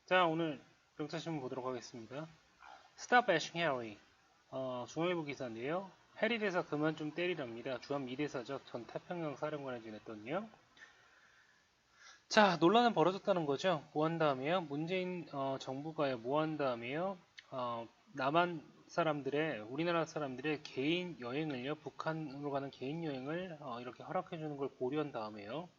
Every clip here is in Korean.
자, 오늘 명찰신문 보도록 하겠습니다. Stop bashing Harry. 중앙일보 기사인데요. 해리 대사 그만 좀 때리랍니다. 주한 미 대사죠. 전 태평양 사령관에 지냈더니요. 자, 논란은 벌어졌다는 거죠. 뭐 한 다음에요? 문재인 정부가요. 뭐 한 다음에요? 남한 사람들의, 우리나라 사람들의 개인 여행을요. 북한으로 가는 개인 여행을 이렇게 허락해주는 걸 고려한 다음에요.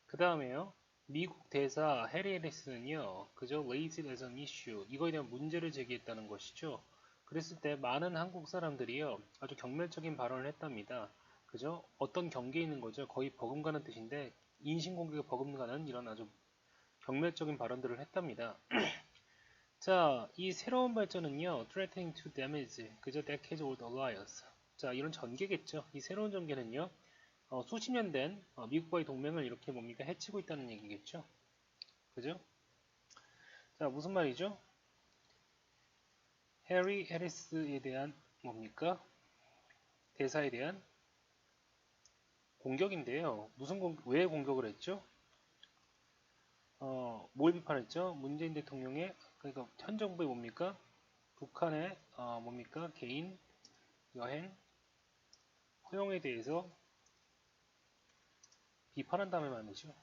그 다음에요. 미국 대사 해리 해리스는요, 그죠? Raised as an issue. 이거에 대한 문제를 제기했다는 것이죠. 그랬을 때 많은 한국 사람들이요, 아주 경멸적인 발언을 했답니다. 그죠? 어떤 경계에 있는 거죠? 거의 버금가는 뜻인데, 인신공격에 버금가는 이런 아주 경멸적인 발언들을 했답니다. 자, 이 새로운 발전은요, threatening to damage, 그죠? decades old alliance. 자, 이런 전개겠죠. 이 새로운 전개는요, 수십 년 된 미국과의 동맹을 이렇게 뭡니까 해치고 있다는 얘기겠죠. 그죠? 자, 무슨 말이죠? 해리 해리스에 대한 뭡니까? 대사에 대한 공격인데요. 왜 공격을 했죠? 뭘 비판했죠? 문재인 대통령의 그러니까 현 정부의 뭡니까? 북한의 뭡니까? 개인 여행 허용에 대해서 비판한다는 말이죠.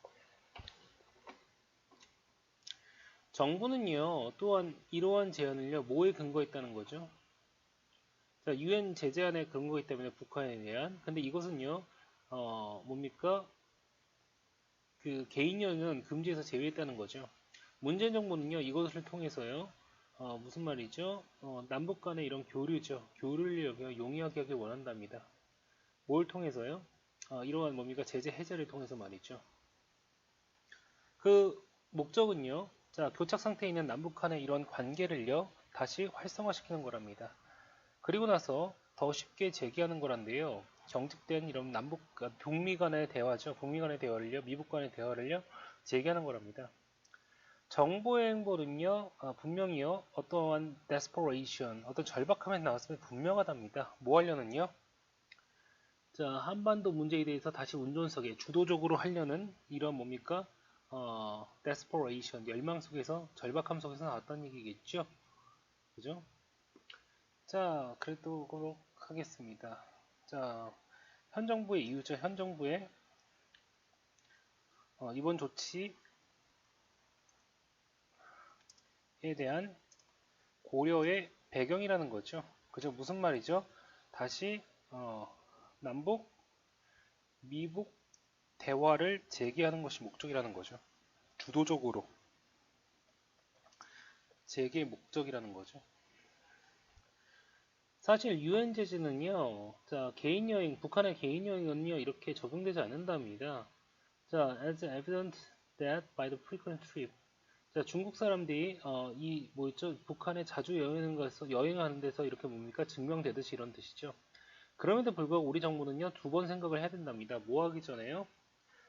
정부는요, 또한 이러한 제안을요, 뭐에 근거했다는 거죠? 자, UN 제재안에 근거이기 때문에 북한에 대한. 근데 이것은요, 뭡니까? 그 개인 여행은 금지에서 제외했다는 거죠. 문재인 정부는요, 이것을 통해서요, 무슨 말이죠? 남북 간의 이런 교류죠. 교류를 용이하게 하길 원한답니다. 뭘 통해서요? 이러한 뭡니까? 제재 해제를 통해서 말이죠. 그 목적은요, 자, 교착 상태에 있는 남북 간의 이런 관계를요, 다시 활성화시키는 거랍니다. 그리고 나서 더 쉽게 제기하는 거란데요. 경직된 이런 북미 간의 대화죠. 북미 간의 대화를요, 미국 간의 대화를요, 제기하는 거랍니다. 정보의 행보는요, 분명히요, 어떠한 desperation, 어떤 절박함에 나왔으면 분명하답니다. 뭐 하려는요? 자, 한반도 문제에 대해서 다시 운전석에 주도적으로 하려는 이런 뭡니까? desperation, 열망 속에서, 절박함 속에서 나왔다는 얘기겠죠? 그죠? 자, 그래도록 하겠습니다. 자, 현 정부의 이유죠. 현 정부의 이번 조치에 대한 고려의 배경이라는 거죠. 그죠? 무슨 말이죠? 다시 남북, 미북 대화를 재개하는 것이 목적이라는 거죠. 주도적으로 재개의 목적이라는 거죠. 사실 유엔 제재는요, 자, 개인 여행, 북한의 개인 여행은요, 이렇게 적용되지 않는답니다. 자, as evident that by the frequent trip. 자, 중국 사람들이 이 뭐였죠? 북한에 자주 여행하는 데서 이렇게 뭡니까? 증명되듯이 이런 뜻이죠. 그럼에도 불구하고 우리 정부는요, 두 번 생각을 해야 된답니다. 뭐 하기 전에요?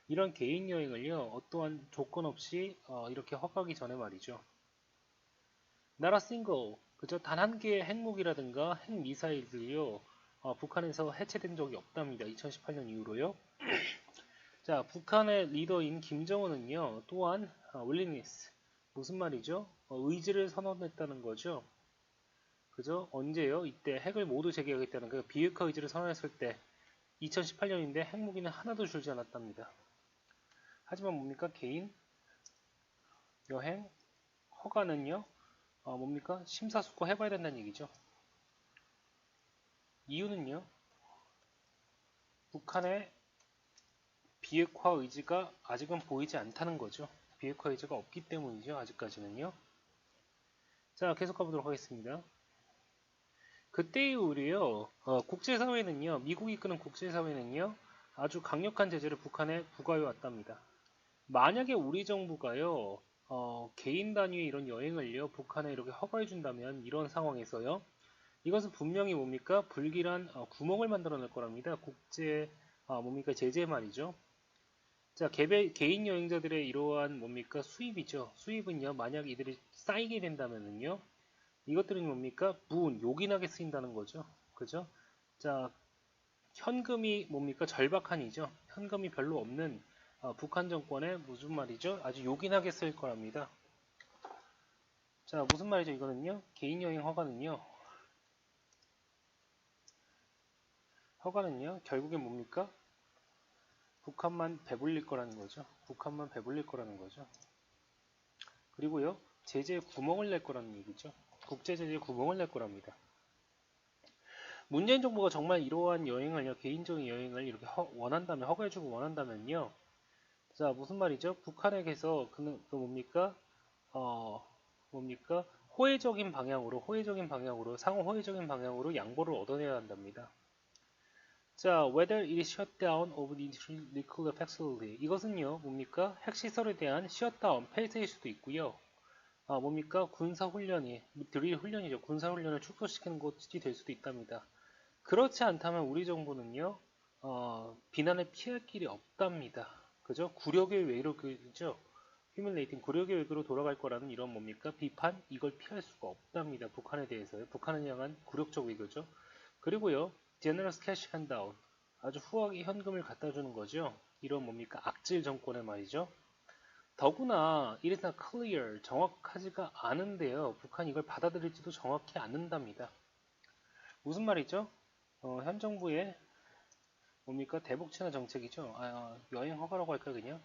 이런 개인 여행을요, 어떠한 조건 없이 이렇게 허가하기 전에 말이죠. 나라 싱글, 그죠? 단 한 개의 핵무기라든가 핵미사일들이요, 북한에서 해체된 적이 없답니다. 2018년 이후로요. 자, 북한의 리더인 김정은은요, 또한 willingness, 무슨 말이죠? 의지를 선언했다는 거죠. 그죠? 언제요? 이때 핵을 모두 제기하겠다는 그 비핵화 의지를 선언했을 때 2018년인데 핵무기는 하나도 줄지 않았답니다. 하지만 뭡니까? 개인 여행 허가는요, 뭡니까? 심사숙고 해봐야 된다는 얘기죠. 이유는요, 북한의 비핵화 의지가 아직은 보이지 않다는 거죠. 비핵화 의지가 없기 때문이죠. 아직까지는요. 자, 계속 가보도록 하겠습니다. 그때 이후로요, 국제사회는요, 미국이 이끄는 국제사회는요, 아주 강력한 제재를 북한에 부과해 왔답니다. 만약에 우리 정부가요, 개인 단위의 이런 여행을요, 북한에 이렇게 허가해 준다면, 이런 상황에서요, 이것은 분명히 뭡니까? 불길한 구멍을 만들어 낼 거랍니다. 뭡니까? 제재 말이죠. 자, 개인 여행자들의 이러한 뭡니까? 수입이죠. 수입은요, 만약 이들이 쌓이게 된다면은요, 이것들은 뭡니까? 요긴하게 쓰인다는 거죠. 그죠? 자, 현금이 뭡니까? 절박한이죠. 현금이 별로 없는 북한 정권의 무슨 말이죠? 아주 요긴하게 쓰일 거랍니다. 자, 무슨 말이죠? 이거는요. 개인 여행 허가는요. 결국엔 뭡니까? 북한만 배불릴 거라는 거죠. 북한만 배불릴 거라는 거죠. 그리고요. 제재에 구멍을 낼 거라는 얘기죠. 국제 제재에 구멍을 낼 거랍니다. 문재인 정부가 정말 이러한 여행을요, 개인적인 여행을 이렇게 원한다면, 허가해주고 원한다면요. 자, 무슨 말이죠? 북한에게서 그 뭡니까? 어, 뭡니까? 상호 호혜적인 방향으로 양보를 얻어내야 한답니다. 자, whether it is shut down of the nuclear facility. 이것은요, 뭡니까? 핵시설에 대한 shutdown, 폐쇄일 수도 있고요. 뭡니까? 드릴 훈련이죠. 군사훈련을 축소시키는 것이 될 수도 있답니다. 그렇지 않다면 우리 정부는요, 비난을 피할 길이 없답니다. 그죠? 굴욕의 외로, 그죠? 휴밀레이팅, 굴욕의 외교로 돌아갈 거라는 이런 뭡니까? 비판? 이걸 피할 수가 없답니다. 북한에 대해서요. 북한을 향한 굴욕적 외교죠. 그리고요, generous cash handout. 아주 후하게 현금을 갖다 주는 거죠. 이런 뭡니까? 악질 정권의 말이죠. 더구나 it is not clear, 정확하지가 않은데요. 북한이 이걸 받아들일지도 정확히 않는답니다. 무슨 말이죠? 현 정부의 뭡니까? 대북 친화 정책이죠. 여행 허가라고 할까 그냥?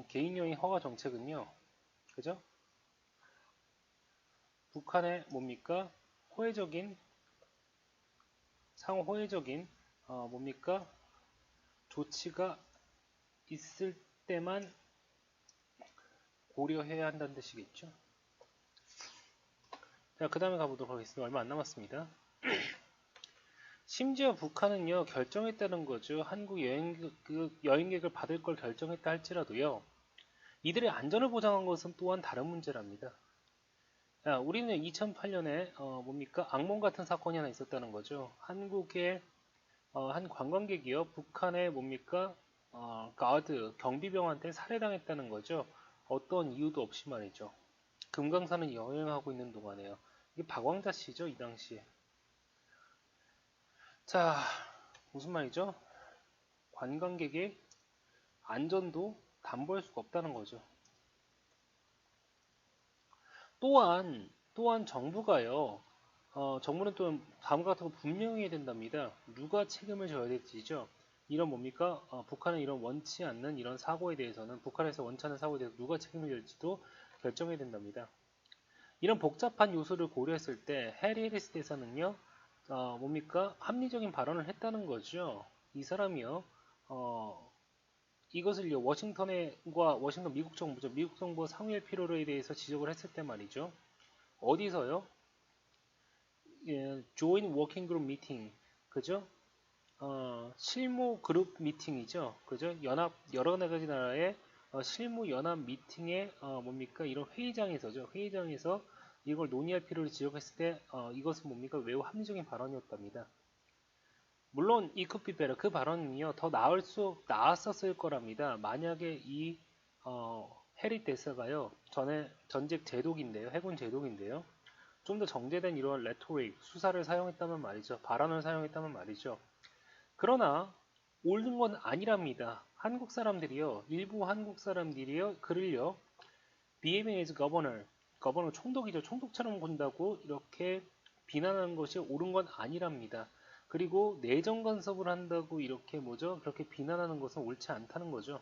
개인 여행 허가 정책은요. 그죠? 북한의 뭡니까? 상호 호혜적인 뭡니까? 조치가 있을 때만 고려해야 한다는 뜻이겠죠. 자, 그 다음에 가보도록 하겠습니다. 얼마 안 남았습니다. 심지어 북한은요, 결정했다는 거죠. 한국 여행객을 받을 걸 결정했다 할지라도요, 이들의 안전을 보장한 것은 또한 다른 문제랍니다. 자, 우리는 2008년에, 뭡니까? 악몽 같은 사건이 하나 있었다는 거죠. 한국의, 한 관광객이요, 북한의 뭡니까? 가드, 경비병한테 살해당했다는 거죠. 어떤 이유도 없이 말이죠. 금강산을 여행하고 있는 동안에요. 이게 박왕자 씨죠, 이 당시에. 자, 무슨 말이죠? 관광객의 안전도 담보할 수가 없다는 거죠. 또한 정부가요, 정부는 또 다음과 같은 거 분명히 해야 된답니다. 누가 책임을 져야 될지죠. 이런 뭡니까? 북한은 이런 원치 않는 이런 사고에 대해서는, 북한에서 원치 않는 사고에 대해서 누가 책임을 질지도 결정해야 된답니다. 이런 복잡한 요소를 고려했을 때 해리 해리스 대사는요, 뭡니까? 합리적인 발언을 했다는 거죠. 이 사람이요, 이것을요, 워싱턴 미국 정부죠. 미국 정부 상회의 필요에 대해서 지적을 했을 때 말이죠. 어디서요? 예, Joint Working Group Meeting, 그죠? 실무 그룹 미팅이죠. 그죠? 여러 가지 나라의 실무 연합 미팅에 뭡니까? 이런 회의장에서 이걸 논의할 필요를 지적했을 때 이것은 뭡니까? 매우 합리적인 발언이었답니다. 물론 이 could be better, 그 발언은요 더 나았었을 거랍니다. 만약에 이 해리 대사가요 전직 제독인데요, 해군 제독인데요, 좀 더 정제된 이런 레토릭, 수사를 사용했다면 말이죠, 발언을 사용했다면 말이죠. 그러나 옳은 건 아니랍니다. 일부 한국 사람들이요 그를요 behaving as governor 총독이죠, 총독처럼 군다고 이렇게 비난하는 것이 옳은 건 아니랍니다. 그리고 내정 간섭을 한다고 이렇게 그렇게 비난하는 것은 옳지 않다는 거죠.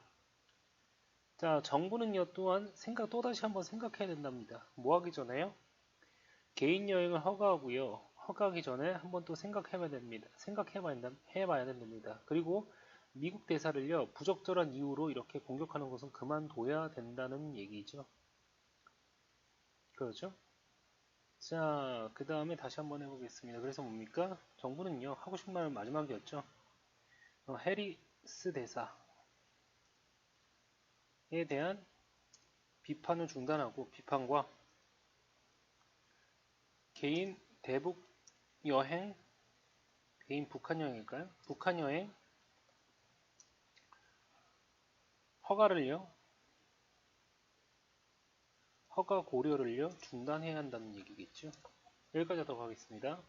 자, 정부는요 또한 또다시 한번 생각해야 된답니다. 뭐 하기 전에요? 개인 여행을 허가하고요. 허가하기 전에 한번 또 생각해봐야 됩니다. 그리고 미국 대사를요 부적절한 이유로 이렇게 공격하는 것은 그만둬야 된다는 얘기죠. 그렇죠? 자, 그 다음에 다시 한번 해보겠습니다. 그래서 뭡니까? 정부는요, 하고 싶은 말은 마지막이었죠. 해리스 대사에 대한 비판을 중단하고, 비판과 개인 대북 여행, 개인 북한 여행일까요? 북한 여행 허가 고려를요, 중단해야 한다는 얘기겠죠. 여기까지 하도록 하겠습니다.